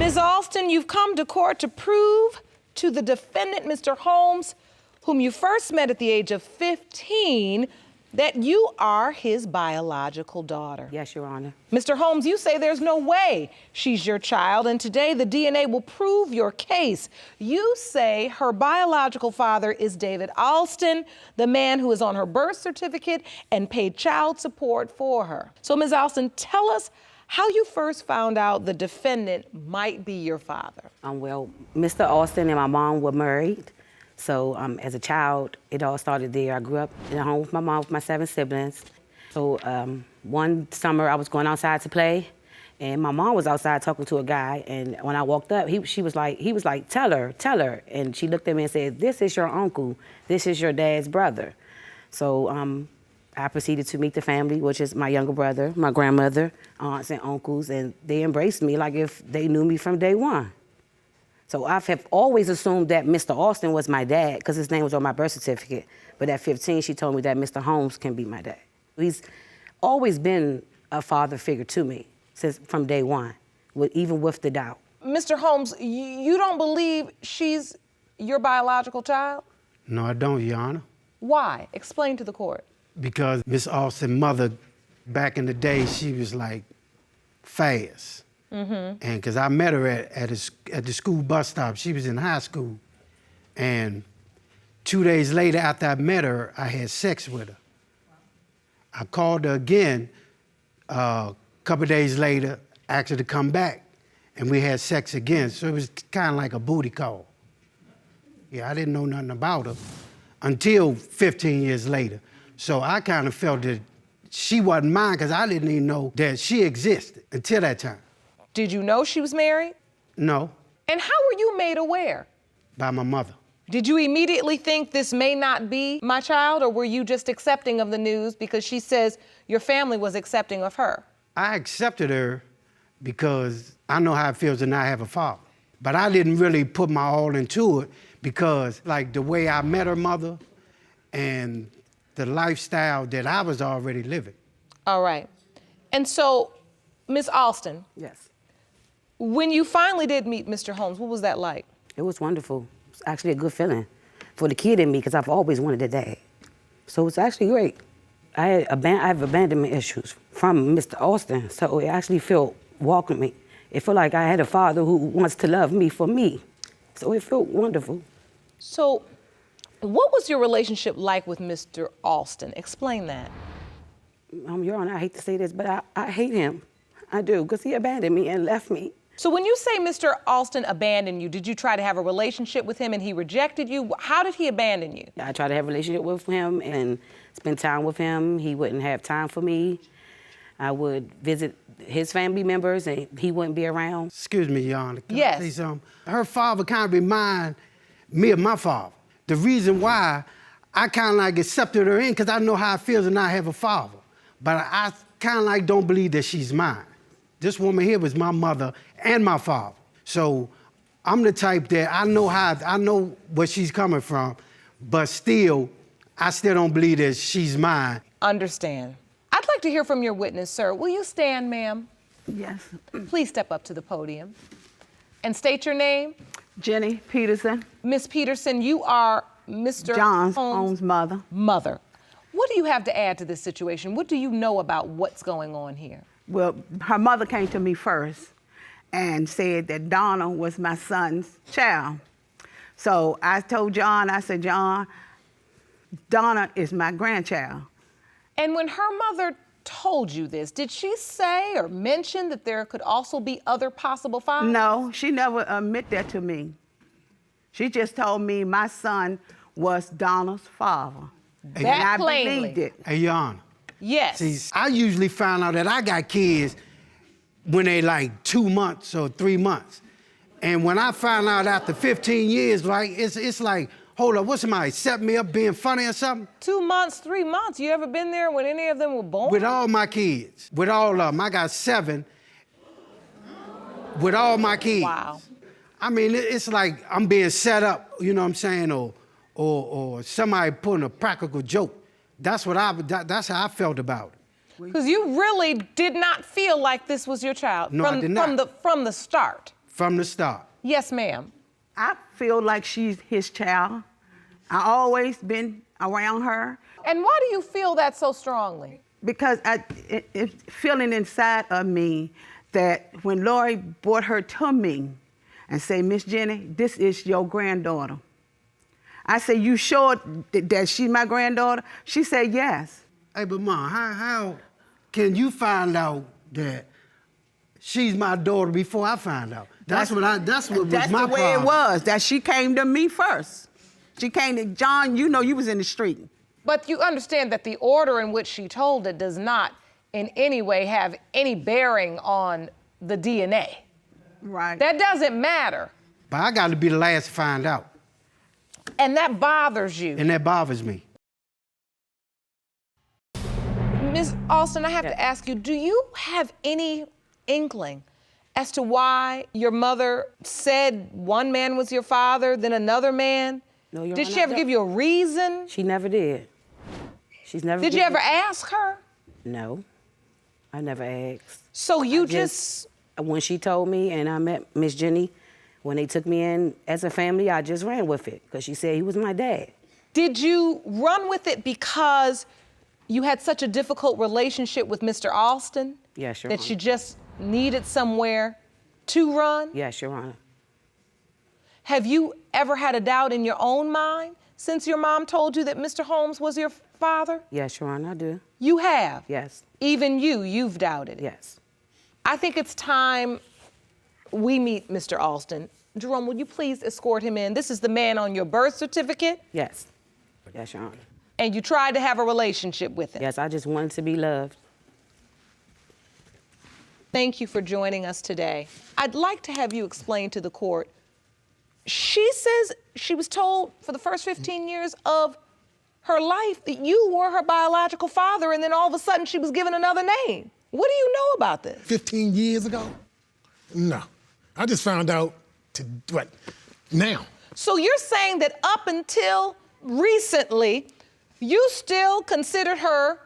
Ms. Alston, you've come to court to prove to the defendant, Mr. Holmes, whom you first met at the age of 15, that you are his biological daughter. Yes, Your Honor. Mr. Holmes, you say there's no way she's your child, and today the DNA will prove your case. You say her biological father is David Alston, the man who is on her birth certificate and paid child support for her. So, Ms. Alston, tell us how you first found out the defendant might be your father. Well, Mr. Alston and my mom were married. So as a child, it all started there. I grew up in a home with my mom with my 7 siblings. So one summer I was going outside to play, and my mom was outside talking to a guy. And when I walked up, he was like, tell her. And she looked at me and said, this is your uncle. This is your dad's brother. So I proceeded to meet the family, which is my younger brother, my grandmother, aunts and uncles, and they embraced me like if they knew me from day one. So I have always assumed that Mr. Alston was my dad because his name was on my birth certificate. But at 15, she told me that Mr. Holmes can be my dad. He's always been a father figure to me from day one, even with the doubt. Mr. Holmes, you don't believe she's your biological child? No, I don't, Your Honor. Why? Explain to the court. Because Miss Alston's mother, back in the day, she was like fast. And because I met her at the school bus stop. She was in high school. And 2 days later, after I met her, I had sex with her. I called her again a couple days later, asked her to come back, and we had sex again. So it was kind of like a booty call. Yeah, I didn't know nothing about her until 15 years later. So I kind of felt that she wasn't mine because I didn't even know that she existed until that time. Did you know she was married? No. And how were you made aware? By my mother. Did you immediately think this may not be my child, or were you just accepting of the news because she says your family was accepting of her? I accepted her because I know how it feels to not have a father. But I didn't really put my all into it because, like, the way I met her mother and the lifestyle that I was already living. All right. And so, Ms. Alston. Yes. When you finally did meet Mr. Holmes, what was that like? It was wonderful. It was actually a good feeling for the kid in me because I've always wanted a dad. So it's actually great. I have abandonment issues from Mr. Alston, so it actually felt welcoming. It felt like I had a father who wants to love me for me. So it felt wonderful. So what was your relationship like with Mr. Alston? Explain that. Your Honor, I hate to say this, but I hate him. I do, because he abandoned me and left me. So when you say Mr. Alston abandoned you, did you try to have a relationship with him and he rejected you? How did he abandon you? I tried to have a relationship with him and spend time with him. He wouldn't have time for me. I would visit his family members and he wouldn't be around. Excuse me, Your Honor. Can yes. I say something? Her father kind of remind me of my father. The reason why I kind of like accepted her in because I know how it feels to not have a father. But I kind of like don't believe that she's mine. This woman here was my mother and my father. So I'm the type that I know where she's coming from, but still, I still don't believe that she's mine. Understand. I'd like to hear from your witness, sir. Will you stand, ma'am? Yes. Please step up to the podium and state your name. Jenny Peterson. Miss Peterson, you are Mr. John Holmes' mother. Mother. What do you have to add to this situation? What do you know about what's going on here? Well, her mother came to me first and said that Donna was my son's child. So I told John, I said, John, Donna is my grandchild. And when her mother told you this, did she say or mention that there could also be other possible fathers? No, she never admitted that to me. She just told me my son was Donna's father. That and I plainly. believed it. Hey, Your Honor. Yes. See, I usually find out that I got kids when they like 2 months or 3 months. And when I find out after 15 years, like, it's like, hold up, what's somebody set me up being funny or something? 2 months, 3 months. You ever been there when any of them were born? With all my kids, with all of them. I got 7 with all my kids. Wow. I mean, it's like I'm being set up, you know what I'm saying, or somebody putting a practical joke. That's how I felt about it. Because you really did not feel like this was your child. No, I did not. From the start. From the start. Yes, ma'am. I feel like she's his child. I always been around her And why do you feel that so strongly? because it's feeling inside of me that when Lori brought her to me and say, Miss Jenny, this is your granddaughter. I said, you sure that she's my granddaughter? She said, yes. Hey, but Mom, how can you find out that she's my daughter before I find out? That's what was my the way problem. it was, that she came to me first. She came to, John, you know you was in the street. But you understand that the order in which she told it does not in any way have any bearing on the DNA. Right. That doesn't matter. But I got to be the last to find out. And that bothers you. And that bothers me. Ms. Alston, I have Yes. to ask you, do you have any inkling as to why your mother said one man was your father, then another man? No, Your Did she Honor, ever give you a reason? She never did. She's never. Did you given- ever ask her? No, I never asked. So you Just when she told me, and I met Miss Jenny, when they took me in as a family, I just ran with it because she said he was my dad. Did you run with it because you had such a difficult relationship with Mr. Alston? Yes, Your That Honor. you just needed somewhere to run? Yes, Your Honor. Have you ever had a doubt in your own mind since your mom told you that Mr. Holmes was your father? Yes, Your Honor, I do. You have? Yes, Even you've doubted it. yes. I think it's time we meet Mr. Alston. Jerome, will you please escort him in? This is the man on your birth certificate, Yes. Yes, Your Honor. and you tried to have a relationship with him. Yes, I just wanted to be loved. Thank you for joining us today. I'd like to have you explain to the court. She says she was told for the first 15 years of her life that you were her biological father, and then all of a sudden she was given another name. What do you know about this? 15 years ago? No. I just found out now. So you're saying that up until recently, you still considered her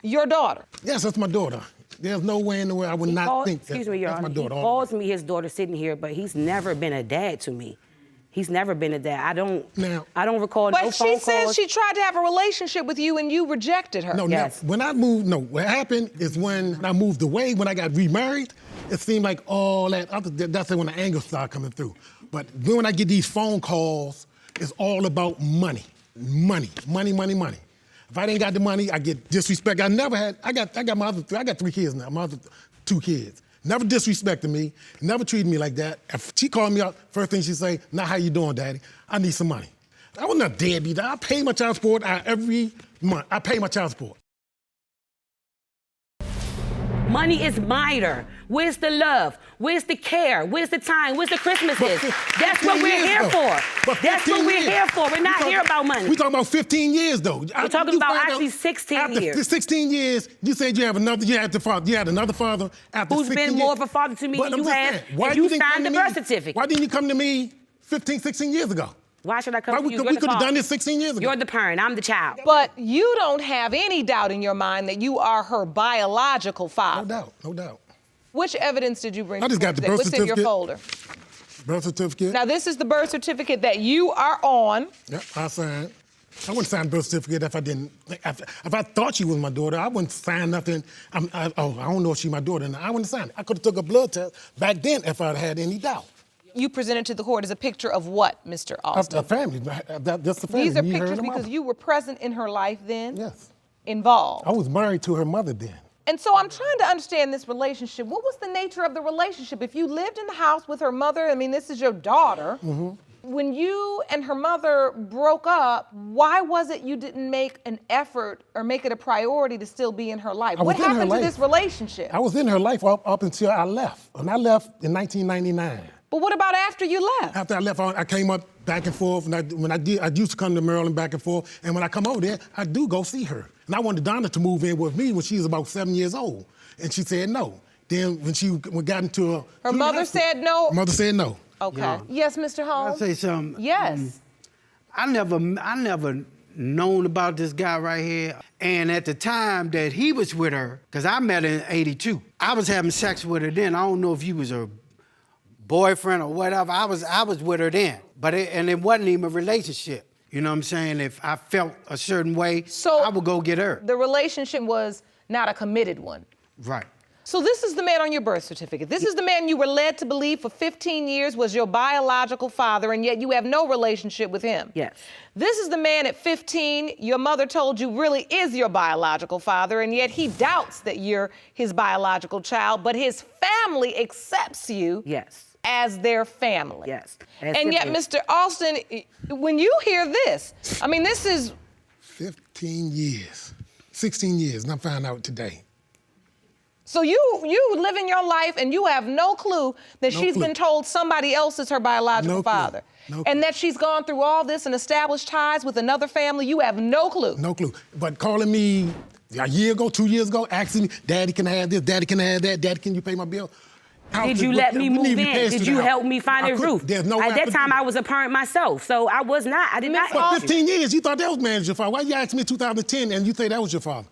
your daughter? Yes, that's my daughter. There's no way in the world I would not think that. Excuse me, Your that's Honor. my daughter. He calls me his daughter sitting here, but he's never been a dad to me. He's never been a dad. I don't recall no But phone she calls. says she tried to have a relationship with you and you rejected her. No, Yes. now, when I moved, no, what happened is when I moved away, when I got remarried, it seemed like all that, that's when the anger started coming through. But when I get these phone calls, it's all about money. Money, money, money, money. If I didn't got the money, I get disrespect. I got my other I got 3 kids now, my other 2 kids. Never disrespected me, never treated me like that. If she called me up, first thing she say, "Now how you doing, Daddy? I need some money." I was not deadbeat. I pay my child support every month. I pay my child support. Money is minor. Where's the love? Where's the care? Where's the time? Where's the Christmases? That's what we're here for. That's what we're here for. We're not here about money. We're talking about 15 years, though. We're talking about actually 16 years. After 16 years, you said you had another father after Who's 16 been years. more of a father to me But than I'm you just have, saying, why and you you didn't signed come the to birth me- certificate. Why didn't you come to me 15, 16 years ago? Why should I come Why to we you? could have done this 16 years ago. You're the parent. I'm the child. But you don't have any doubt in your mind that you are her biological father. No doubt, no doubt. Which evidence did you bring? I just got the today? birth What's in your certificate. folder? Birth certificate. Now, this is the birth certificate that you are on. Yep, I signed. I wouldn't sign a birth certificate if I didn't. If I thought she was my daughter, I wouldn't sign nothing. I don't know if she's my daughter. I wouldn't sign it. I could have took a blood test back then if I had any doubt. You presented to the court as a picture of what, Mr. Of Austin? the family. That's the family. These are Me, her, pictures and the because mother. you were present in her life then? Yes. Involved. I was married to her mother then. And so I'm trying to understand this relationship. What was the nature of the relationship? If you lived in the house with her mother, I mean, this is your daughter. Mm-hmm. When you and her mother broke up, why was it you didn't make an effort or make it a priority to still be in her life? I was What in her happened to life. this relationship? I was in her life up until I left. And I left in 1999. But what about after you left? After I left, I came up back and forth. And I used to come to Maryland back and forth. And when I come over there, I do go see her. And I wanted Donna to move in with me when she was about 7 years old. And she said no. Then when she got into Her mother said no? Her mother said no. Okay. Yeah. Yes, Mr. I'll Holmes? say something. Yes. I never known about this guy right here. And at the time that he was with her, because I met her in '82, I was having sex with her then. I don't know if he was her boyfriend or whatever. I was with her then, but it wasn't even a relationship. You know what I'm saying? If I felt a certain way, So I would go get her. the relationship was not a committed one. Right. So this is the man on your birth certificate. This is the man you were led to believe for 15 years was your biological father, and yet you have no relationship with him. Yes. This is the man at 15 your mother told you really is your biological father, and yet he doubts that you're his biological child, but his family accepts you Yes. as their family. Yes. And yet, Mr. Alston, when you hear this, I mean, this is 15 years, 16 years, and I found out today. so you living your life and you have no clue that No she's clue. been told somebody else is her biological No clue. father. No And clue. that she's gone through all this and established ties with another family. You have no clue. No clue. But calling me a year ago, 2 years ago, asking me, Daddy, can I have this? Daddy, can I have that? Daddy, can you pay my bill? Did you let me move in? Did you help me find I a roof? There's no way At I that could time, do I was a parent myself, so I was not. I did not. Miss ask For you. 15 years, you thought that was man's your father. Why you asked me in 2010 and you say that was your father?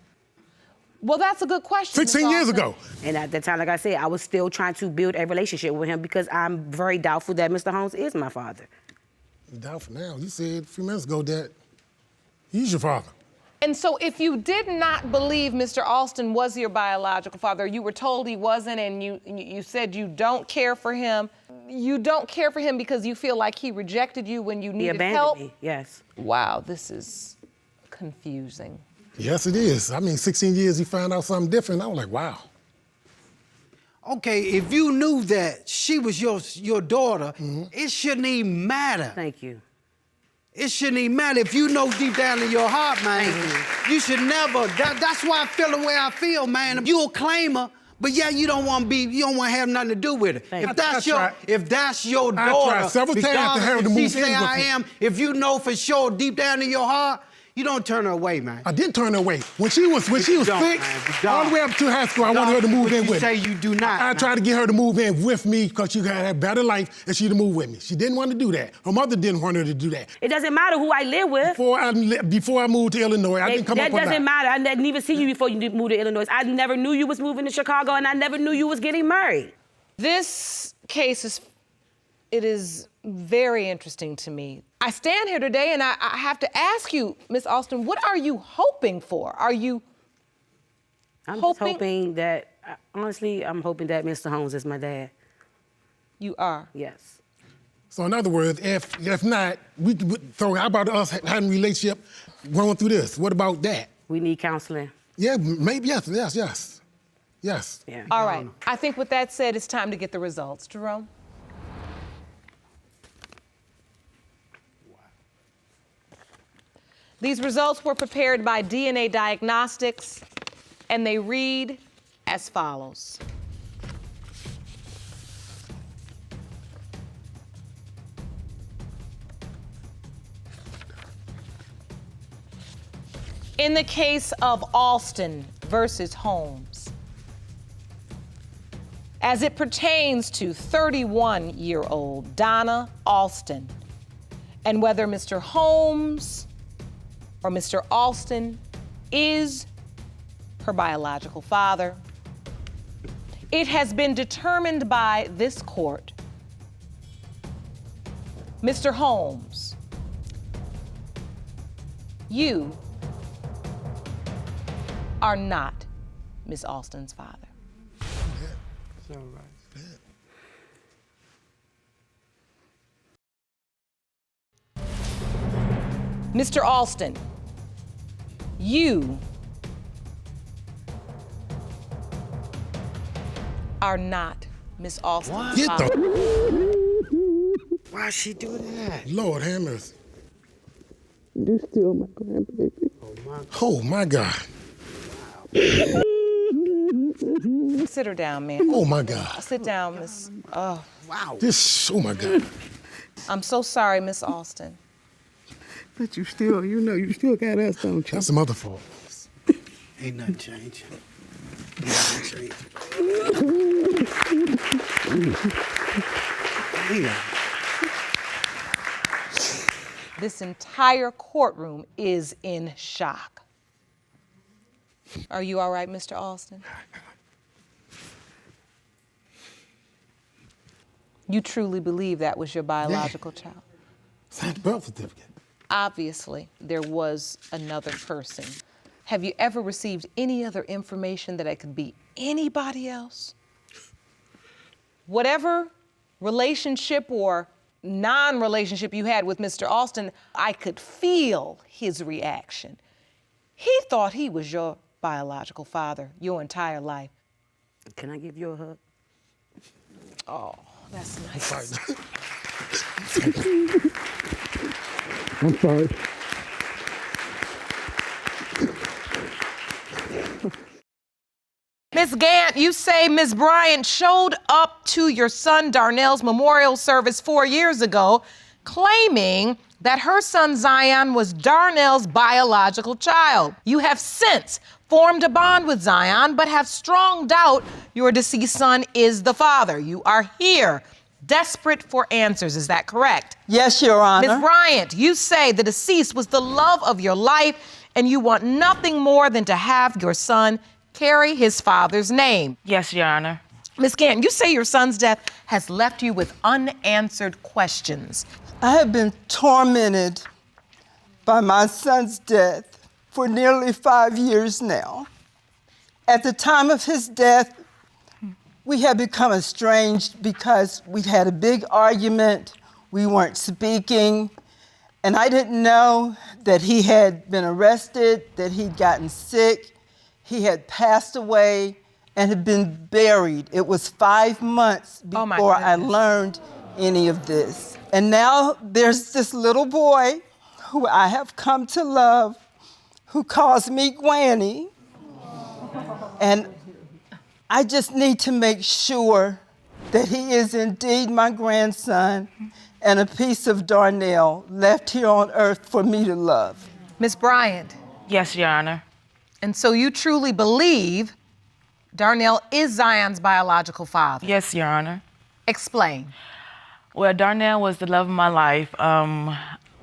Well, that's a good question. 16 Ms. years Alston. ago. And at that time, like I said, I was still trying to build a relationship with him because I'm very doubtful that Mr. Holmes is my father. You doubtful now. You said a few minutes ago that he's your father. And so if you did not believe Mr. Alston was your biological father, you were told he wasn't, and you said you don't care for him. You don't care for him because you feel like he rejected you when you He needed abandoned help. me, yes. Wow, this is confusing. Yes, it is. I mean, 16 years, you found out something different. I was like, wow. Okay, if you knew that she was your daughter, it shouldn't even matter. Thank you. It shouldn't even matter. If you know deep down in your heart, man, you should never. That's why I feel the way I feel, man. You a claimer, but yeah, you don't want to have nothing to do with it. Thank you. If that's your I daughter, tried several times to regardless have her to if she move say in with I me. am, if you know for sure deep down in your heart, you don't turn her away, man. I didn't turn her away. When she was don't, sick, man. You all the way up to high school, I wanted her to move in You with say me. you do not. I man. tried to get her to move in with me because she had a better life and she'd move with me. She didn't want to do that. Her mother didn't want her to do that. It doesn't matter who I live with. Before I moved to Illinois, I didn't come That up with doesn't matter. I didn't even see you before you moved to Illinois. I never knew you was moving to Chicago, and I never knew you was getting married. This case is very interesting to me. I stand here today and I have to ask you, Miss Alston, what are you hoping for? Are you I'm hoping? just hoping that, honestly, I'm hoping that Mr. Holmes is my dad. You are. Yes. So in other words, if not, so how about us having a relationship going through this? What about that? We need counseling. Yeah, maybe, yes. Yes. Yeah. All right. I think with that said, it's time to get the results. Jerome? These results were prepared by DNA Diagnostics, and they read as follows. In the case of Alston versus Holmes, as it pertains to 31-year-old Donna Alston, and whether Mr. Holmes or Mr. Alston is her biological father, it has been determined by this court, Mr. Holmes, you are not Miss Alston's father. It's all right. Mr. Alston, you are not Miss Alston's Get father. Why she do that? Lord have mercy. You still my grandbaby. Oh, my God. Sit her down, man. Oh, my God. Sit down, Miss. Oh, Wow. Oh, my God. I'm so sorry, Miss Alston. But you still got us, don't you? That's the mother fault. Ain't nothing changed. Ain't nothing changed. Yeah. This entire courtroom is in shock. Are you all right, Mr. Alston? You truly believe that was your biological child? Signed the birth certificate. Obviously, there was another person. Have you ever received any other information that it could be anybody else? Whatever relationship or non-relationship you had with Mr. Alston, I could feel his reaction. He thought he was your biological father your entire life. Can I give you a hug? Oh, that's nice. Sorry. I'm sorry. Miss Gantt, you say Miss Bryant showed up to your son Darnell's memorial service 4 years ago, claiming that her son Zion was Darnell's biological child. You have since formed a bond with Zion, but have strong doubt your deceased son is the father. You are here, desperate for answers. Is that correct? Yes, Your Honor. Ms. Bryant, you say the deceased was the love of your life, and you want nothing more than to have your son carry his father's name. Yes, Your Honor. Ms. Gantt, you say your son's death has left you with unanswered questions. I have been tormented by my son's death for nearly 5 years now. At the time of his death, we had become estranged because we had a big argument. We weren't speaking, and I didn't know that he had been arrested, that he'd gotten sick, he had passed away, and had been buried. It was 5 months Oh my before I goodness. learned any of this. And now there's this little boy who I have come to love, who calls me Granny. And I just need to make sure that he is indeed my grandson and a piece of Darnell left here on earth for me to love. Ms. Bryant, Yes, Your Honor. and so you truly believe Darnell is Zion's biological father? Yes, Your Honor. Explain. Well, Darnell was the love of my life.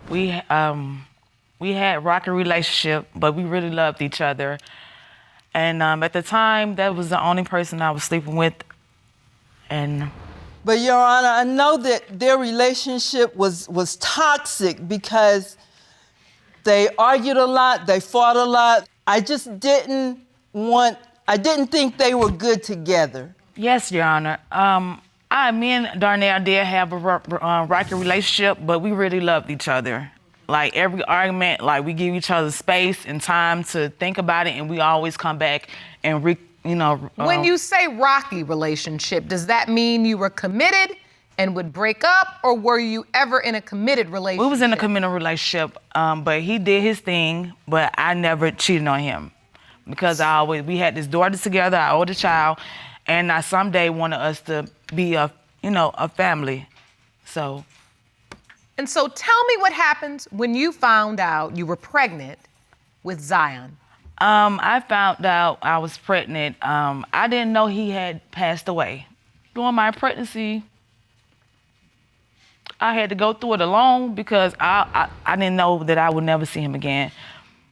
We had a rocky relationship, but we really loved each other. And at the time, that was the only person I was sleeping with. And But Your Honor, I know that their relationship was toxic because they argued a lot, they fought a lot. I just didn't think they were good together. yes, Your Honor. Me and Darnell did have a rocky relationship, but we really loved each other. Like every argument, like we give each other space and time to think about it, and we always come back and When you say rocky relationship, does that mean you were committed and would break up, or were you ever in a committed relationship? we was in a committed relationship, but he did his thing, but I never cheated on him because we had this daughter together, our older child, and I someday wanted us to be a family. So. And so tell me what happened when you found out you were pregnant with Zion. I found out I was pregnant. I didn't know he had passed away. During my pregnancy, I had to go through it alone because I didn't know that I would never see him again.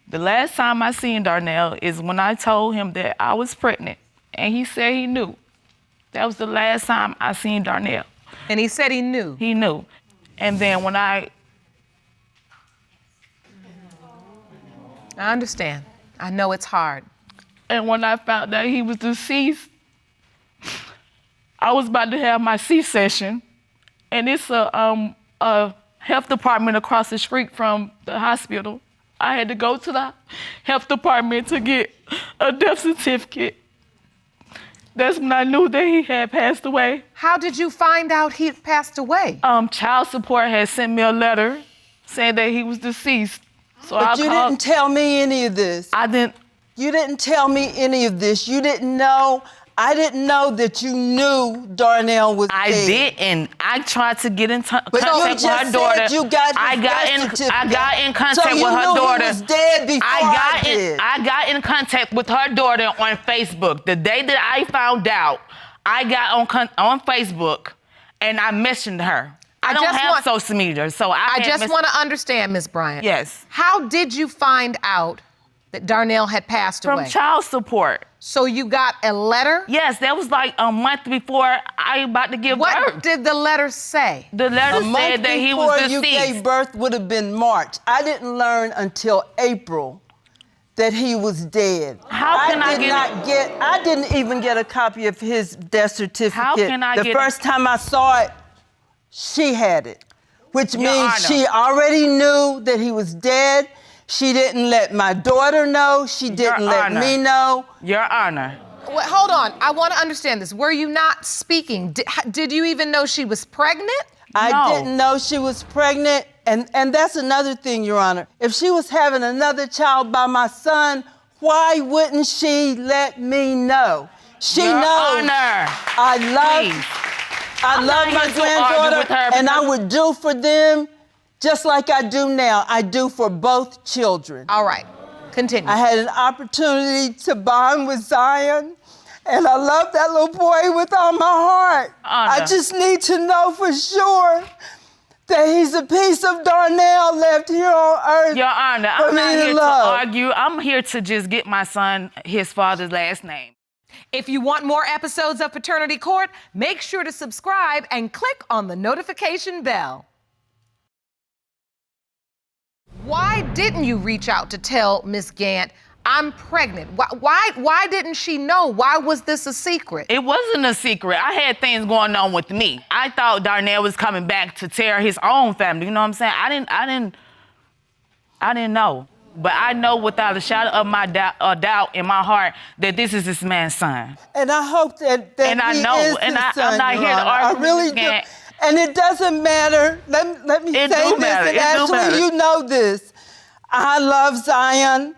The last time I seen Darnell is when I told him that I was pregnant, and he said he knew. That was the last time I seen Darnell. And he said he knew. He knew. And then when I understand. I know it's hard. And when I found out he was deceased, I was about to have my C-section, and it's a health department across the street from the hospital. I had to go to the health department to get a death certificate. That's when I knew that he had passed away. How did you find out he had passed away? Child support had sent me a letter saying that he was deceased. So But you didn't tell me any of this. I didn't. You didn't tell me any of this. You didn't know. I didn't know that you knew Darnell was I dead. didn't. I tried to get in contact But you with her just daughter. said you got I his got death in certificate. contact So you with her knew daughter. he was dead before I did. I got in contact with her daughter on Facebook. The day that I found out, I got on Facebook and I mentioned her. I don't have social media, so I just want to understand, Ms. Bryant. Yes. How did you find out that Darnell had passed From away? child support. So you got a letter? Yes, that was like a month before I about to give What birth. did the letter say? The letter A month said that he before was you deceased. gave birth would have been March. I didn't learn until April that he was dead. How can I get I didn't even get a copy of his death certificate. How can I the get first time I saw it, she had it, which Your means Honor. she already knew that he was dead. She didn't let my daughter know. She didn't let Honor. me know. Your Honor. Wait, hold on. I want to understand this. Were you not speaking? Did you even know she was pregnant? I No. didn't know she was pregnant. And that's another thing, Your Honor. If she was having another child by my son, why wouldn't she let me know? She Your knows Honor. I love Please. I I'm love not my here to argue granddaughter, with her and I because- would do for them just like I do now. I do for both children. All right. Continue. I had an opportunity to bond with Zion, and I love that little boy with all my heart. Honor. I just need to know for sure that he's a piece of Darnell left here on earth. Your Honor, for I'm me not here to love. argue. I'm here to just get my son his father's last name. If you want more episodes of Paternity Court, make sure to subscribe and click on the notification bell. Why didn't you reach out to tell Miss Gantt, I'm pregnant? Why didn't she know? Why was this a secret? It wasn't a secret. I had things going on with me. I thought Darnell was coming back to tear his own family. You know what I'm saying? I didn't know. But I know without a shadow of my doubt in my heart that this is this man's son. And I hope that And I he know, is and his I'm son, not Your here to Honor. argue I with really Ms. do. Gantt. And it doesn't matter. Let me It say do this, matter. and It do Ashley, matter. you know this. I love Zion.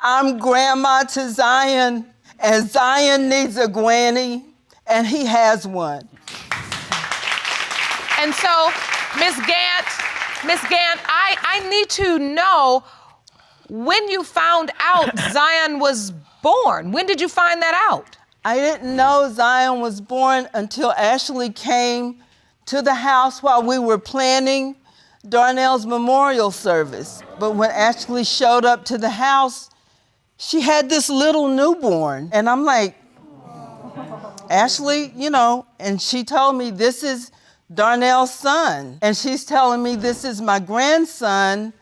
I'm grandma to Zion, and Zion needs a granny, and he has one. And so, Miss Gantt, I need to know when you found out Zion was born. When did you find that out? I didn't know Zion was born until Ashley came to the house while we were planning Darnell's memorial service. But when Ashley showed up to the house, she had this little newborn. And I'm like, Ashley, you know, and she told me this is Darnell's son. And she's telling me this is my grandson.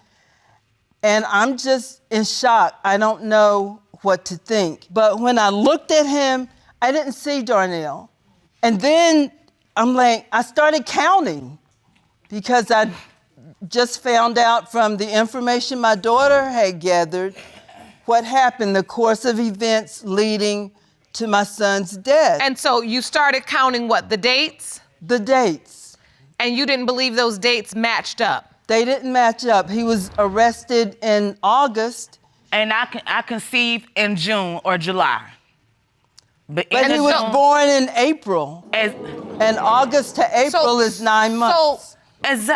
And I'm just in shock. I don't know what to think. But when I looked at him, I didn't see Darnell. And then I'm like, I started counting because I just found out from the information my daughter had gathered what happened, the course of events leading to my son's death. And so you started counting what, the dates? The dates. And you didn't believe those dates matched up? They didn't match up. He was arrested in August. And I conceived in June or July. But He was born in April. As, And August to April is 9 months.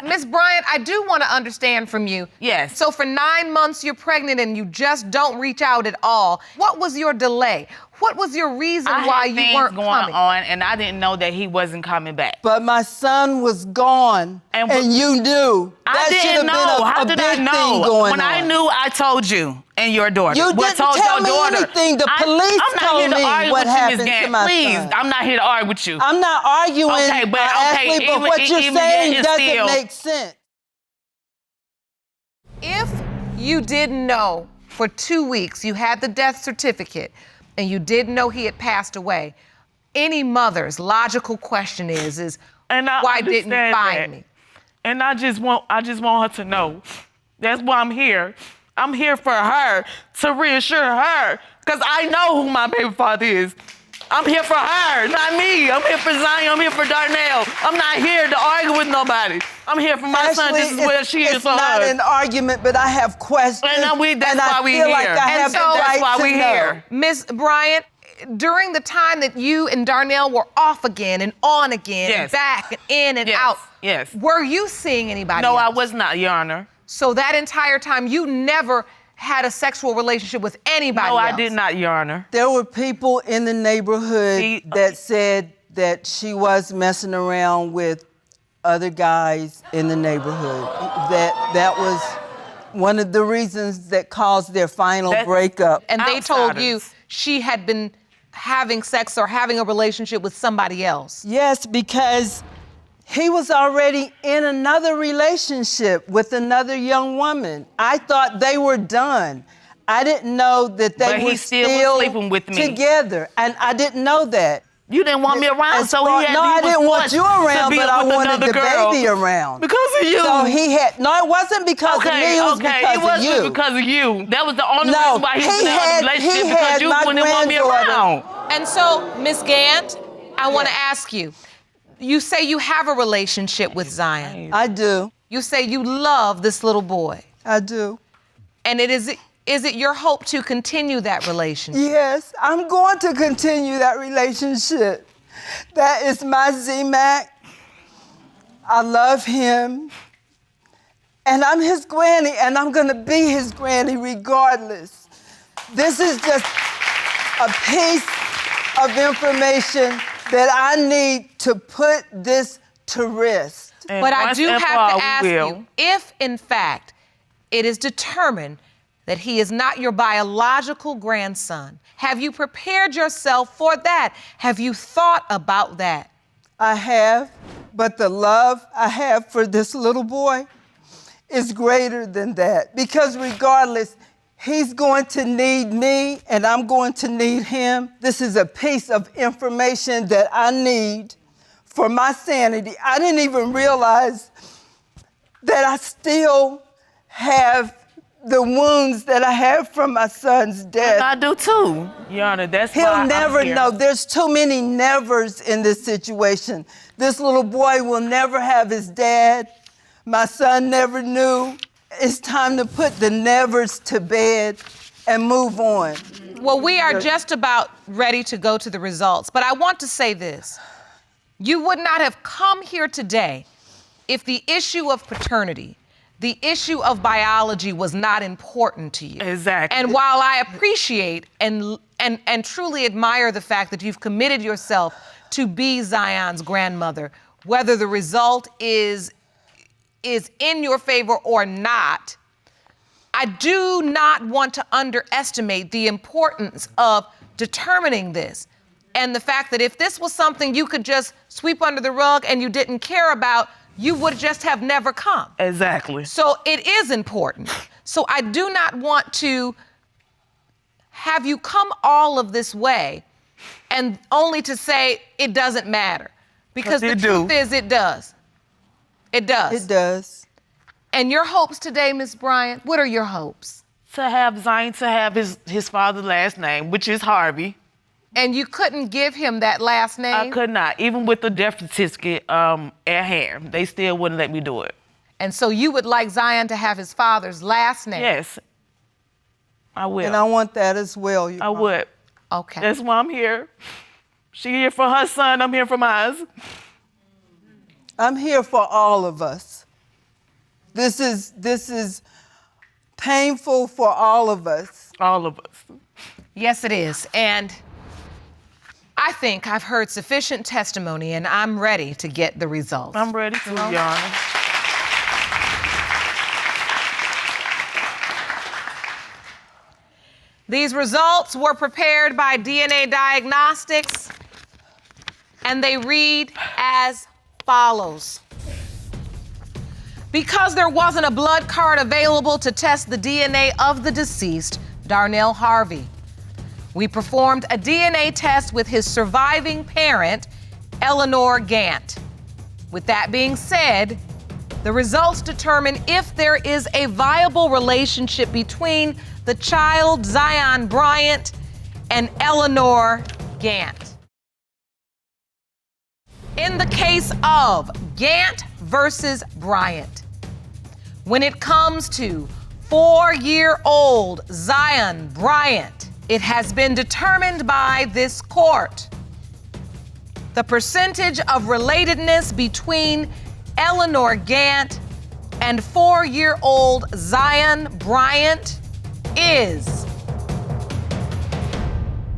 Miss Bryant, I do want to understand from you. Yes. So for 9 months you're pregnant and you just don't reach out at all. What was your delay? What was your reason why you weren't going coming? on, and I didn't know that he wasn't coming back. But my son was gone, and you knew. I That should didn't have know. been How a did big I thing know? going When I on. knew, I told you and your daughter. You Well, didn't told tell your me daughter. anything. The police I'm not told here to me argue what with you, happened Ms. to Gantt. my Please, son. I'm not here to argue with you. I'm not arguing, Okay, but Ashley, but what you're even saying yet doesn't still- make sense. If you didn't know for 2 weeks, you had the death certificate, and you didn't know he had passed away, any mother's logical question is And I why didn't you understand find that. me? And I just want her to know. That's why I'm here. I'm here for her, to reassure her, because I know who my baby father is. I'm here for her, not me. I'm here for Zion. I'm here for Darnell. I'm not here to argue with nobody. I'm here for my son just as well as she is It's for not her. an argument, but I have questions. And that's why we feel like here. I And have so- the right That's why to we know. here. Miss Bryant, during the time that you and Darnell were off again and on again and Yes. back and in and Yes, out, yes. were you seeing anybody No, I else? was not, Your Honor. So that entire time, you never had a sexual relationship with anybody No, else? I did not, Your Honor. There were people in the neighborhood See, that said that she was messing around with other guys in the neighborhood. That was one of the reasons that caused their final breakup. And they told you Outsiders. she had been having sex or having a relationship with somebody else. Yes, because he was already in another relationship with another young woman. I thought they were done. I didn't know that they But were he still was sleeping with me. together, and I didn't know that. You didn't want me around, As so far- he had no, he I was didn't want forced you to around, be but I with wanted another the girl. baby around. Because of you. So he had, no, it wasn't because of me, it was because it wasn't of you. because of you. That was the only No, reason why he was he in a had- relationship, he because had you my wouldn't want me granddaughter. around. And so, Ms. Gantt, I want to ask you, you say you have a relationship with Zion. I do, You say you love this little boy. I do. And is it your hope to continue that relationship? Yes, I'm going to continue that relationship. That is my Z-Mac. I love him. And I'm his granny, and I'm gonna be his granny regardless. This is just a piece of information that I need to put this to rest. And But I once do and for have all, to we ask will. you, if in fact it is determined that he is not your biological grandson, have you prepared yourself for that? Have you thought about that? I have, but the love I have for this little boy is greater than that. Because regardless, he's going to need me and I'm going to need him. This is a piece of information that I need for my sanity. I didn't even realize that I still have the wounds that I have from my son's death. I do too, Your Honor. That's why He'll I'm never here. know. There's too many nevers in this situation. This little boy will never have his dad. My son never knew. It's time to put the nevers to bed and move on. Well, we are just about ready to go to the results, but I want to say this. You would not have come here today if the issue of paternity, the issue of biology was not important to you. Exactly. And while I appreciate and truly admire the fact that you've committed yourself to be Zion's grandmother, whether the result is in your favor or not, I do not want to underestimate the importance of determining this. And the fact that if this was something you could just sweep under the rug and you didn't care about, you would just have never come. Exactly. So it is important. So I do not want to have you come all of this way and only to say it doesn't matter. Because the truth is it does. It does. It does. And your hopes today, Ms. Bryant, what are your hopes? To have Zion to have his father's last name, which is Harvey. And you couldn't give him that last name? I could not, even with the death certificate at hand. They still wouldn't let me do it. And so you would like Zion to have his father's last name? Yes, I will. And I want that as well. I would. Okay. That's why I'm here. She here for her son, I'm here for mine. I'm here for all of us. This is painful for all of us. All of us. Yes, it is. And I think I've heard sufficient testimony and I'm ready to get the results. I'm ready to, Your Honor. These results were prepared by DNA Diagnostics and they read as follows. Because there wasn't a blood card available to test the DNA of the deceased, Darnell Harvey, we performed a DNA test with his surviving parent, Eleanor Gantt. With that being said, the results determine if there is a viable relationship between the child, Zion Bryant, and Eleanor Gantt. In the case of Gantt versus Bryant, when it comes to 4-year-old Zion Bryant, it has been determined by this court. The percentage of relatedness between Eleanor Gantt and 4-year-old Zion Bryant is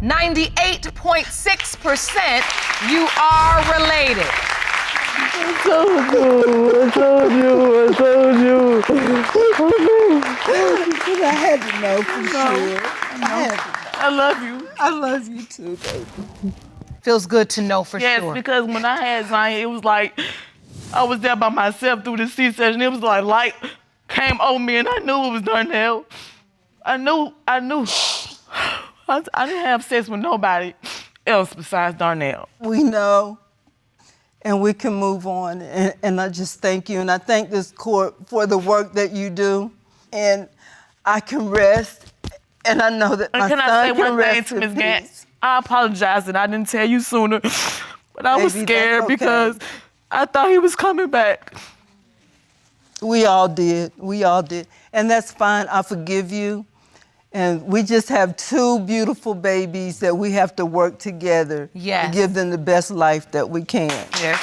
98.6%. You are related. I told you. But I had to know for sure. I love you. I love you too, baby. Feels good to know for Yes, sure. because when I had Zion, it was like I was there by myself through the C-section. It was like light came over me, and I knew it was Darnell. I knew. I didn't have sex with nobody else besides Darnell. We know, and we can move on. And I just thank you, and I thank this court for the work that you do. And I can rest, and I know that my And can I son say can one thing rest to in Ms. Gantt? peace. I apologize that I didn't tell you sooner, but I was Baby, scared that's okay. because I thought he was coming back. We all did. We all did. And that's fine. I forgive you. And we just have two beautiful babies that we have to work together Yes. to give them the best life that we can. Yes.